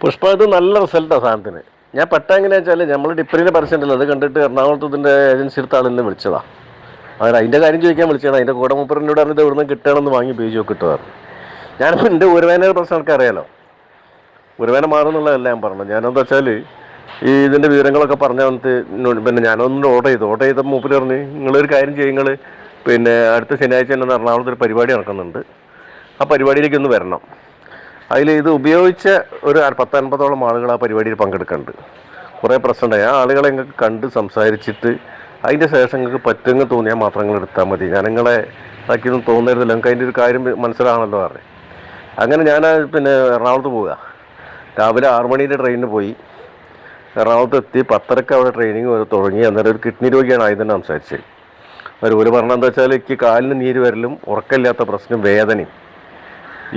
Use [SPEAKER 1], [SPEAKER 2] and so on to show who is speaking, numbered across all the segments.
[SPEAKER 1] പുഷ്പ ഇത് നല്ല റിസൾട്ടാണ് സാധനത്തിന്. ഞാൻ എങ്ങനെയാ വെച്ചാൽ നമ്മൾ ഡിപ്പറിൻ്റെ പരസ്യം ഉണ്ടല്ലോ, അത് കണ്ടിട്ട് എറണാകുളത്ത് ഇതിൻ്റെ ഏജൻസി എടുത്ത ആളെന്നെ വിളിച്ചതാണ്. അതിൻ്റെ കാര്യം ചോദിക്കാൻ വിളിച്ചതാണ്. അതിൻ്റെ കൂടെ മുപ്പറിനോട് പറഞ്ഞത് ഇവിടുന്ന് കിട്ടണമെന്ന് വാങ്ങി ഉപയോഗിച്ച് കിട്ടുമായിരുന്നു. ഞാനിപ്പോൾ എൻ്റെ ഉരുവേനയുടെ പ്രശ്നം എനിക്ക് അറിയാലോ, ഉരുവേന മാറുന്നുള്ളതല്ല ഞാൻ പറഞ്ഞത്. ഞാനെന്താ വെച്ചാൽ ഈ ഇതിൻ്റെ വിവരങ്ങളൊക്കെ പറഞ്ഞാൽ വന്നിട്ട് പിന്നെ ഞാനൊന്ന് ഓർഡർ ചെയ്തപ്പോൾ മൂപ്പര് പറഞ്ഞ് നിങ്ങളൊരു കാര്യം ചെയ്യും, നിങ്ങൾ പിന്നെ അടുത്ത ശനിയാഴ്ച തന്നെ എറണാകുളത്ത് ഒരു പരിപാടി നടക്കുന്നുണ്ട്, ആ പരിപാടിയിലേക്ക് ഒന്ന് വരണം. അതിൽ ഇത് ഉപയോഗിച്ച ഒരു 10-50ഓളം ആളുകൾ ആ പരിപാടിയിൽ പങ്കെടുക്കുന്നുണ്ട്. കുറേ പ്രശ്നമുണ്ടായി. ആ ആളുകളെ നിങ്ങൾക്ക് കണ്ട് സംസാരിച്ചിട്ട് അതിൻ്റെ ശേഷം നിങ്ങൾക്ക് പറ്റുമെന്ന് തോന്നിയാൽ മാത്രം നിങ്ങൾ എടുത്താൽ മതി. ഞാൻ നിങ്ങളെ ഇതാക്കിയൊന്നും തോന്നരുതല്ലോ, നിങ്ങൾക്ക് അതിൻ്റെ ഒരു കാര്യം മനസ്സിലാണല്ലോ പറഞ്ഞു. അങ്ങനെ ഞാൻ പിന്നെ എറണാകുളത്ത് പോവുക. രാവിലെ 6 മണിയുടെ ട്രെയിനിന് പോയി എറണാകുളത്ത് എത്തി. 10:30 അവിടെ ട്രെയിനിങ് തുടങ്ങി. അന്നേരം ഒരു കിഡ്നി രോഗിയാണ് ആദ്യം തന്നെ സംസാരിച്ചത്. ഒരു പറഞ്ഞത് എന്താ വെച്ചാൽ എനിക്ക് കാലിന് നീര് വരലും ഉറക്കമില്ലാത്ത പ്രശ്നം വേദനയും,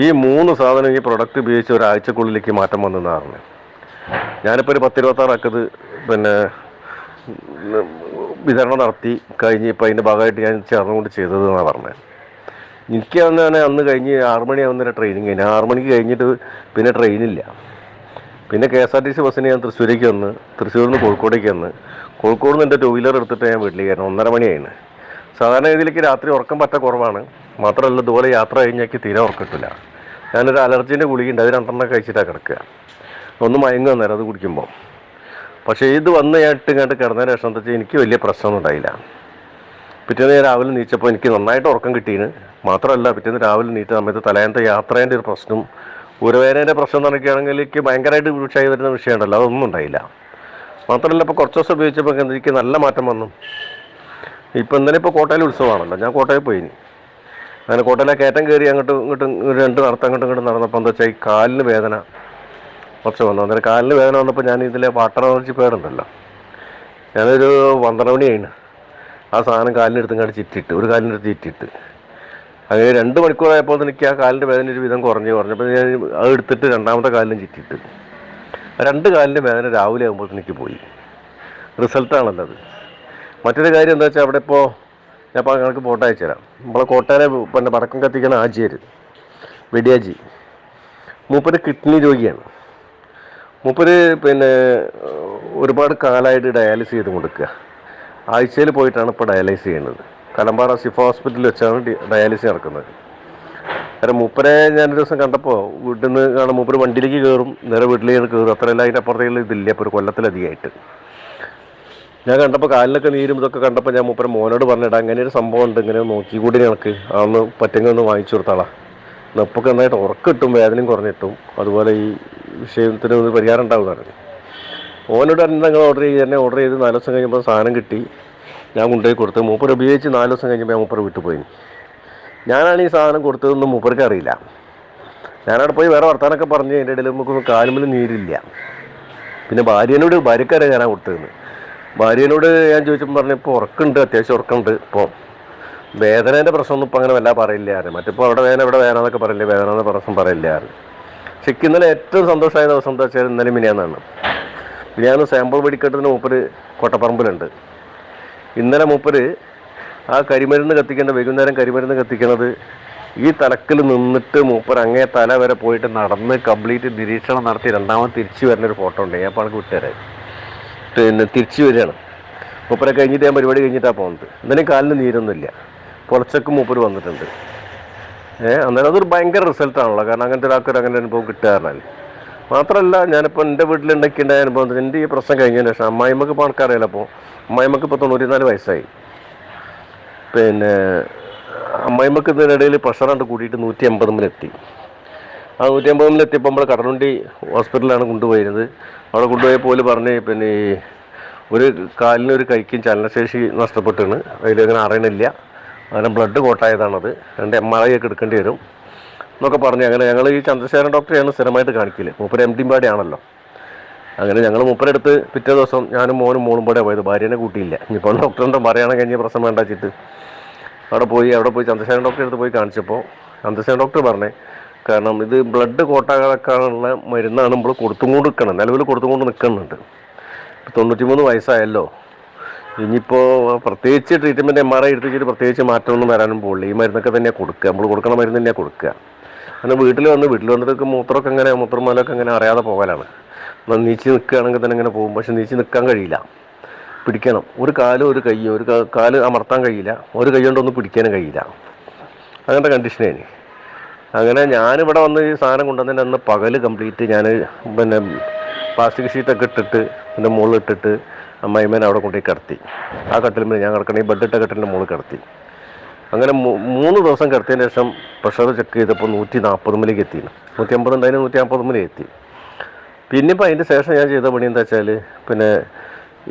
[SPEAKER 1] ഈ 3 സാധനം ഈ പ്രൊഡക്റ്റ് ഉപയോഗിച്ച് ഒരാഴ്ചക്കുള്ളിലേക്ക് മാറ്റം വന്നതാണ്. ഞാനിപ്പോൾ ഒരു 10-26 ആക്കത് പിന്നെ വിതരണം നടത്തി കഴിഞ്ഞ് ഇപ്പോൾ അതിൻ്റെ ഭാഗമായിട്ട് ഞാൻ ചേർന്നുകൊണ്ട് ചെയ്തതെന്നാണ് പറഞ്ഞത്. എനിക്ക് അന്ന് കഴിഞ്ഞ് 6 മണിയാവുന്നേരം ട്രെയിനിങ് കഴിഞ്ഞു. 6 മണിക്ക് കഴിഞ്ഞിട്ട് പിന്നെ ട്രെയിനില്ല. പിന്നെ KSRTC ബസ്സിന് ഞാൻ തൃശ്ശൂരേക്ക് വന്ന്, തൃശ്ശൂരിൽ നിന്ന് കോഴിക്കോടേക്ക് വന്ന്, കോഴിക്കോട് നിന്ന് എൻ്റെ 2 വീലർ എടുത്തിട്ട് ഞാൻ വീട്ടിലേക്ക് കയറണം. 1:30 മണിയായിരുന്നു. സാധാരണ രീതിയിലേക്ക് രാത്രി ഉറക്കം പറ്റ കുറവാണ്. മാത്രമല്ല ഇതുപോലെ യാത്ര കഴിഞ്ഞാൽ തീരെ ഉറക്കിട്ടില്ല. ഞാനൊരു അലർജീൻ്റെ ഗുളികയുണ്ട്, അത് 2 കഴിച്ചിട്ടാണ് കിടക്കുക. ഒന്ന് മയങ്ങുക നേരം അത് കുടിക്കുമ്പോൾ. പക്ഷേ ഇത് വന്ന് ഞാൻ ഇങ്ങോട്ട് കിടന്നതിന് ശേഷം എന്താ വെച്ചാൽ എനിക്ക് വലിയ പ്രശ്നമൊന്നും ഉണ്ടായില്ല. പിറ്റേന്ന് ഞാൻ രാവിലെ നീച്ചപ്പോൾ എനിക്ക് നന്നായിട്ട് ഉറക്കം കിട്ടീന്. മാത്രമല്ല പിറ്റേന്ന് രാവിലെ നീറ്റ സമയത്ത് തലേന്നത്തെ യാത്രേൻ്റെ ഒരു പ്രശ്നം, ഉരവേദനേൻ്റെ പ്രശ്നം നടക്കുകയാണെങ്കിൽ എനിക്ക് ഭയങ്കരമായിട്ട് വീഴ്ചയായി വരുന്ന വിഷയമുണ്ടല്ലോ, അതൊന്നും ഉണ്ടായില്ല. മാത്രമല്ല ഇപ്പോൾ കുറച്ച് ദിവസം ഉപയോഗിച്ചപ്പോൾ എനിക്ക് നല്ല മാറ്റം വന്നു. ഇപ്പം ഇന്നലെ ഇപ്പോൾ കോട്ടയിൽ ഉത്സവമാണല്ലോ, ഞാൻ കോട്ടയിൽ പോയിനി. അങ്ങനെ കോട്ടയിലെ കയറ്റം കയറി അങ്ങോട്ടും 2 അങ്ങോട്ടും നടന്നപ്പോൾ എന്താ വെച്ചാൽ ഈ കാലിന് വേദന കുറച്ച് വന്നു. അന്നേരം കാലിന് വേദന വന്നപ്പോൾ ഞാൻ ഇതിലെ വാട്ടർ എനർജി പേടുണ്ടല്ലോ, ഞാനൊരു 12 മണിയായിന് ആ സാധനം കാലിനെടുത്ത് ചിറ്റിട്ട്, ഒരു കാലിനെടുത്ത് ചിറ്റിട്ട്. അങ്ങനെ 2 മണിക്കൂറായപ്പോൾ എനിക്ക് ആ കാലിൻ്റെ വേദന ഒരു വിധം കുറഞ്ഞപ്പോൾ ഞാൻ അത് എടുത്തിട്ട് 2ാമത്തെ കാലിലും ചിറ്റിട്ട്. 2 കാലിൻ്റെ വേദന രാവിലെ ആകുമ്പോൾ എനിക്ക് പോയി. റിസൾട്ടാണല്ലോ അത്. മറ്റൊരു കാര്യം എന്താ വെച്ചാൽ അവിടെ ഇപ്പോൾ ഞാൻ ഇപ്പോൾ നിങ്ങൾക്ക് ഫോട്ടോ അയച്ചു തരാം. നമ്മളെ കോട്ടയിലെ പിന്നെ പടക്കം കത്തിക്കുന്ന ആജിയർ വെടിയാജി, മൂപ്പര് കിഡ്നി രോഗിയാണ്. മൂപ്പര് പിന്നെ ഒരുപാട് കാലമായിട്ട് ഡയാലിസിസ് ചെയ്ത് കൊടുക്കുക. ആഴ്ചയിൽ പോയിട്ടാണ് ഇപ്പോൾ ഡയാലിസിസ് ചെയ്യുന്നത്. കലമ്പാറ സിഫ ഹോസ്പിറ്റലിൽ വെച്ചാണ് ഡയാലിസിസ് നടക്കുന്നത്. കാരണം മൂപ്പരെ ഞാനൊരു ദിവസം കണ്ടപ്പോൾ വീട്ടിൽ നിന്ന് കാണാൻ മൂപ്പര് വണ്ടിയിലേക്ക് കയറും, നേരെ വീട്ടിലേക്ക് കയറും. അത്രയല്ല, അതിൻ്റെ അപ്പുറത്തേക്കുള്ള ഇതില്ല. ഇപ്പോൾ ഒരു കൊല്ലത്തിലധികമായിട്ട് ഞാൻ കണ്ടപ്പോൾ കാലിനൊക്കെ നീരും ഇതൊക്കെ കണ്ടപ്പോൾ ഞാൻ മൂപ്പരെ മോനോട് പറഞ്ഞിട്ട് അങ്ങനെ ഒരു സംഭവം ഉണ്ട്, ഇങ്ങനെ നോക്കിക്കൂടി ഞങ്ങൾക്ക് അതൊന്ന് പറ്റുമെങ്കിൽ ഒന്ന് വാങ്ങിച്ചു കൊടുത്താളാം. നപ്പൊക്കെ നന്നായിട്ട് ഉറക്കിട്ടും വേദനയും കുറഞ്ഞിട്ടും അതുപോലെ ഈ വിഷയത്തിന് ഒരു പരിഹാരം ഉണ്ടാവുന്നതാണ്. ഓനോട് തന്നെ ഞങ്ങൾ ഓർഡർ ചെയ്ത് 4 ദിവസം കഴിഞ്ഞപ്പോൾ സാധനം കിട്ടി. ഞാൻ കൊണ്ടുപോയി കൊടുത്ത് മൂപ്പർ ഉപയോഗിച്ച് 4 ദിവസം കഴിഞ്ഞപ്പോൾ ഞാൻ മൂപ്പർ വിട്ടു പോയി. ഞാനാണ് ഈ സാധനം കൊടുത്തതെന്ന് മൂപ്പർക്ക് അറിയില്ല. ഞാനവിടെ പോയി വേറെ വർത്താനൊക്കെ പറഞ്ഞ് അതിൻ്റെ ഇടയിൽ നമുക്കൊന്നും കാലുമ്പിൽ നീരില്ല. പിന്നെ ഭാര്യക്കറിയാം ഞാനാണ് കൊടുത്തതെന്ന്. ഭാര്യനോട് ഞാൻ ചോദിച്ചപ്പോൾ പറഞ്ഞു ഇപ്പോൾ ഉറക്കുണ്ട്, അത്യാവശ്യം ഉറക്കുണ്ട്. ഇപ്പോൾ വേദനേൻ്റെ പ്രശ്നമൊന്നും ഇപ്പോൾ അങ്ങനെ വല്ല പറയില്ല. മറ്റിപ്പോൾ അവിടെ വേദന എന്നൊക്കെ പറയില്ല, വേദന എന്ന പ്രശ്നം പറയില്ല. പക്ഷെ ഇന്നലെ ഏറ്റവും സന്തോഷമായ ദിവസം എന്താ വെച്ചാൽ ഇന്നലെ മിനിയാന്നാണ്. മിനിയാന്ന് സാമ്പിൾ വെടിക്കെട്ടത്തിന് മൂപ്പര് കോട്ടപ്പറമ്പിലുണ്ട്. ഇന്നലെ മൂപ്പര് ആ കരിമരുന്ന് കത്തിക്കേണ്ട വൈകുന്നേരം കരിമരുന്ന് കത്തിക്കുന്നത് ഈ തലക്കിൽ നിന്നിട്ട് മൂപ്പർ അങ്ങേ തല വരെ പോയിട്ട് നടന്ന് കംപ്ലീറ്റ് നിരീക്ഷണം നടത്തി 2ാമത് തിരിച്ചു വരുന്നൊരു ഫോട്ടോ ഉണ്ട്. ഞാൻ അപ്പോൾ എനിക്ക് വിട്ടുതരാം. പിന്നെ തിരിച്ചു വരികയാണ് മൂപ്പരെ കഴിഞ്ഞിട്ട്, ഞാൻ പരിപാടി കഴിഞ്ഞിട്ടാണ് പോകുന്നത്. എന്നാലും കാലിന് നീരൊന്നുമില്ല. പുറച്ചൊക്കെ മൂപ്പര് വന്നിട്ടുണ്ട്. അന്നേരം അതൊരു ഭയങ്കര റിസൾട്ടാണല്ലോ. കാരണം അങ്ങനത്തെ ഒരാൾക്കൊരു അങ്ങനെ അനുഭവം കിട്ടാറില്ല. മാത്രമല്ല ഞാനിപ്പോൾ എൻ്റെ വീട്ടിലുണ്ടാക്കിയ അനുഭവം, എൻ്റെ ഈ പ്രശ്നം കഴിഞ്ഞതിന് ശേഷം അമ്മായിമ്മക്ക് ഇപ്പോൾ ആൾക്കറിയില്ല. അപ്പോൾ അമ്മായിമ്മക്ക് ഇപ്പോൾ 94 വയസ്സായി. പിന്നെ അമ്മായിമ്മക്ക് ഇതിനിടയിൽ പ്രഷറാണ്ട് കൂടിയിട്ട് 180 ആ 180 എത്തിയപ്പോൾ നമ്മൾ കടലുണ്ടി ഹോസ്പിറ്റലിലാണ് കൊണ്ടുപോയിരുന്നത്. അവിടെ കൊണ്ടുപോയപ്പോൾ പറഞ്ഞ് പിന്നെ ഒരു കാലിന് ഒരു കൈക്കും ചലനശേഷി നഷ്ടപ്പെട്ടാണ്, അതിലങ്ങനെ അറിയണില്ല, അങ്ങനെ ബ്ലഡ് കോട്ടായതാണത്, 2 MRI ഒക്കെ എടുക്കേണ്ടി വരും എന്നൊക്കെ പറഞ്ഞ്. അങ്ങനെ ഞങ്ങൾ ഈ ചന്ദ്രശേഖരൻ ഡോക്ടറെയാണ് സ്ഥിരമായിട്ട് കാണിക്കില്ല. മൂപ്പര് MD ആണല്ലോ. അങ്ങനെ ഞങ്ങൾ മൂപ്പരെ അടുത്ത് പിറ്റേ ദിവസം ഞാനും മോനും മോളും കൂടെ പോയത്, ഭാര്യനെ കൂട്ടിയില്ല. ഇനിയിപ്പോൾ ഡോക്ടറിൻ്റെ പറയുകയാണെങ്കിൽ കഴിഞ്ഞ പ്രശ്നം വേണ്ട വെച്ചിട്ട് അവിടെ പോയി ചന്ദ്രശേഖരൻ ഡോക്ടറെ അടുത്ത് പോയി കാണിച്ചപ്പോൾ ചന്ദ്രശേഖരൻ ഡോക്ടർ പറഞ്ഞേ, കാരണം ഇത് ബ്ലഡ് കോട്ടാക്കാനുള്ള മരുന്നാണ് നമ്മൾ കൊടുത്തുകൊണ്ട് നിൽക്കണം, നിലവിൽ കൊടുത്തുകൊണ്ട് നിൽക്കുന്നുണ്ട്. 93 വയസ്സായല്ലോ, ഇനിയിപ്പോൾ പ്രത്യേകിച്ച് ട്രീറ്റ്മെൻറ്റ് MRI എടുത്തിട്ട് പ്രത്യേകിച്ച് മാറ്റമൊന്നും വരാനും പോകില്ല. ഈ മരുന്നൊക്കെ തന്നെയാണ് കൊടുക്കുക, നമ്മൾ കൊടുക്കണ മരുന്ന് തന്നെയാണ് കൊടുക്കുക. അങ്ങനെ വീട്ടിൽ വന്നിട്ട് മൂത്രമൊക്കെ ഇങ്ങനെ മൂത്രമലൊക്കെ ഇങ്ങനെ അറിയാതെ പോകലാണ്. നീച്ച് നിൽക്കുകയാണെങ്കിൽ തന്നെ ഇങ്ങനെ പോകും. പക്ഷെ നീച്ച് നിൽക്കാൻ കഴിയില്ല, പിടിക്കണം. ഒരു കാലും ഒരു കയ്യും, ഒരു കാല് അമർത്താൻ കഴിയില്ല, ഒരു കൈ കൊണ്ടൊന്നും പിടിക്കാനും കഴിയില്ല. അങ്ങനത്തെ കണ്ടീഷനേന്. അങ്ങനെ ഞാനിവിടെ വന്ന് ഈ സാധനം കൊണ്ടുവന്നതിന് അന്ന് പകല് കംപ്ലീറ്റ് ഞാൻ പിന്നെ പ്ലാസ്റ്റിക് ഷീറ്റൊക്കെ ഇട്ടിട്ട് എൻ്റെ മുകളിൽ ഇട്ടിട്ട് അമ്മായിമ്മേനെ അവിടെ കൊണ്ടുപോയി കിടത്തി. ആ കട്ടിലുമ്പോൾ ഞാൻ കിടക്കണ ഈ ബെഡിട്ട കട്ടിലിൻ്റെ മുകളിൽ കിടത്തി. അങ്ങനെ 3 ദിവസം കിടത്തിയതിന് ശേഷം പ്രഷർ ചെക്ക് ചെയ്തപ്പോൾ 140 എത്തി. 150 ഉണ്ടായിരുന്നു, 140 എത്തി. പിന്നെ ഇപ്പം അതിൻ്റെ ശേഷം ഞാൻ ചെയ്ത പണി എന്താ വെച്ചാൽ, പിന്നെ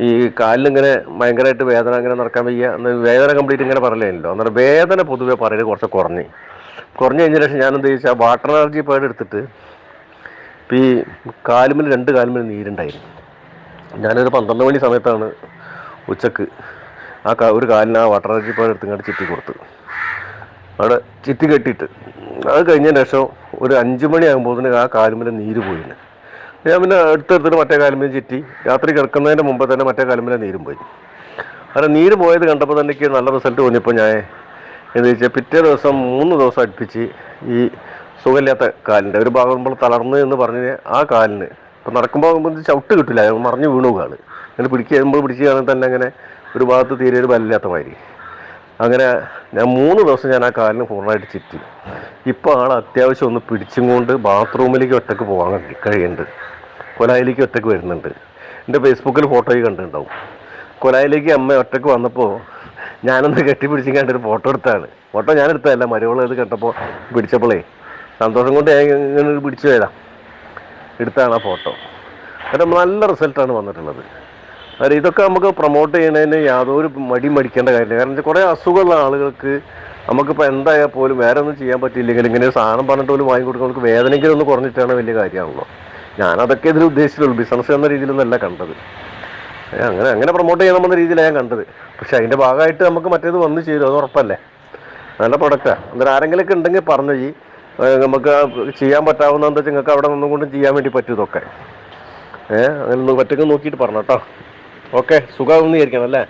[SPEAKER 1] ഈ കാലിലിങ്ങനെ ഭയങ്കരമായിട്ട് വേദന, അങ്ങനെ നടക്കാൻ വയ്യ, വേദന കംപ്ലീറ്റ് ഇങ്ങനെ പറയലല്ലോ. അന്നേരം വേദന പൊതുവെ പറയുന്നത് കുറച്ച് കുറഞ്ഞ് കഴിഞ്ഞ ശേഷം ഞാൻ എന്താ ചോദിച്ചാൽ വാട്ടർ എനർജി പാഡ് എടുത്തിട്ട് ഈ കാലുമിൽ 2 കാലുമിൽ നീരുണ്ടായിരുന്നു. ഞാനൊരു 12 മണി സമയത്താണ് ഉച്ചക്ക് ഒരു കാലിന് ആ വാട്ടർ എനർജി പാഡ് എടുത്തിങ്ങോട്ട് ചിറ്റി കൊടുത്ത് അവിടെ ചിറ്റി കെട്ടിയിട്ട്. അത് കഴിഞ്ഞതിന് ശേഷം ഒരു 5 മണിയാകുമ്പോൾ ആ കാലുമിൽ നീര് പോയിന്. ഞാൻ പിന്നെ എടുത്തെടുത്തിട്ട് മറ്റേ കാലുമിൽ ചിറ്റി. രാത്രി കിടക്കുന്നതിൻ്റെ മുമ്പ് തന്നെ മറ്റേ കാലുമിലെ നീരും പോയി. അങ്ങനെ നീര് പോയത് കണ്ടപ്പോൾ തന്നെ എനിക്ക് നല്ല റിസൾട്ട് തോന്നിയപ്പോൾ ഞാൻ എന്താ വെച്ചാൽ പിറ്റേ ദിവസം 3 ദിവസം അടുപ്പിച്ച് ഈ സുഖമില്ലാത്ത കാലിൻ്റെ ഒരു ഭാഗം നമ്മൾ തളർന്ന് എന്ന് പറഞ്ഞ് ആ കാലിന് ഇപ്പം നടക്കുമ്പോൾ ചവിട്ട് കിട്ടില്ല, മറിഞ്ഞ് വീണു കാല്. അങ്ങനെ പിടിക്കുകയാണെങ്കിൽ തന്നെ അങ്ങനെ ഒരു ഭാഗത്ത് തീരെ ഒരു ബലമില്ലാത്ത മാതിരി. അങ്ങനെ ഞാൻ 3 ദിവസം ഞാൻ ആ കാലിന് പൂർണ്ണമായിട്ട് ചുറ്റി. ഇപ്പോൾ ആൾ അത്യാവശ്യം ഒന്ന് പിടിച്ചും കൊണ്ട് ബാത്റൂമിലേക്ക് ഒറ്റക്ക് പോകാൻ കഴിയുന്നുണ്ട്. കൊലായിലേക്ക് ഒറ്റക്ക് വരുന്നുണ്ട്. എൻ്റെ ഫേസ്ബുക്കിൽ ഫോട്ടോയിൽ കണ്ടിട്ടുണ്ടാവും. കൊലായിലേക്ക് അമ്മ ഒറ്റക്ക് വന്നപ്പോൾ ഞാനൊന്ന് കെട്ടിപ്പിടിച്ചും കണ്ടൊരു ഫോട്ടോ എടുത്താണ്. ഫോട്ടോ ഞാൻ എടുത്തതല്ല, മരുവൾ ഇത് കണ്ടപ്പോൾ പിടിച്ചപ്പോളേ സന്തോഷം കൊണ്ട് ഇങ്ങനെ പിടിച്ചു പോയതാ, എടുത്താണ് ആ ഫോട്ടോ. കാരണം നല്ല റിസൾട്ടാണ് വന്നിട്ടുള്ളത്. അതായത് ഇതൊക്കെ നമുക്ക് പ്രൊമോട്ട് ചെയ്യുന്നതിന് യാതൊരു മടിക്കേണ്ട കാര്യമില്ല. കാരണം കുറേ അസുഖമുള്ള ആളുകൾക്ക് നമുക്കിപ്പോൾ എന്തായാൽ പോലും വേറെ ഒന്നും ചെയ്യാൻ പറ്റിയില്ലെങ്കിൽ ഇങ്ങനെ ഒരു സാധനം പറഞ്ഞിട്ട് പോലും വാങ്ങിക്കൊടുക്കാൻ നമുക്ക് വേദനയ്ക്ക് ഒന്ന് കുറഞ്ഞിട്ടാണ് വലിയ കാര്യമാണല്ലോ. ഞാനതൊക്കെ ഇതിൽ ഉദ്ദേശിച്ചുള്ളൂ, ബിസിനസ് എന്ന രീതിയിലൊന്നല്ല കണ്ടത്. അങ്ങനെ പ്രൊമോട്ട് ചെയ്യണമെന്ന രീതിയിലാണ് ഞാൻ കണ്ടത്. പക്ഷെ അതിൻ്റെ ഭാഗമായിട്ട് നമുക്ക് മറ്റേത് വന്നു ചേരും, അത് ഉറപ്പല്ലേ. നല്ല പ്രൊഡക്റ്റാണ്. അന്നേരം ആരെങ്കിലുമൊക്കെ ഉണ്ടെങ്കിൽ പറഞ്ഞു നമുക്ക് ചെയ്യാൻ പറ്റാവുന്ന എന്താ വെച്ചാൽ നിങ്ങൾക്ക് അവിടെ നിന്നും കൊണ്ടും ചെയ്യാൻ വേണ്ടി പറ്റും ഇതൊക്കെ. അങ്ങനെ പറ്റൊക്കെ നോക്കിയിട്ട് പറഞ്ഞു കേട്ടോ. ഓക്കെ, സുഖമാണെന്ന് വിചാരിക്കണം അല്ലേ.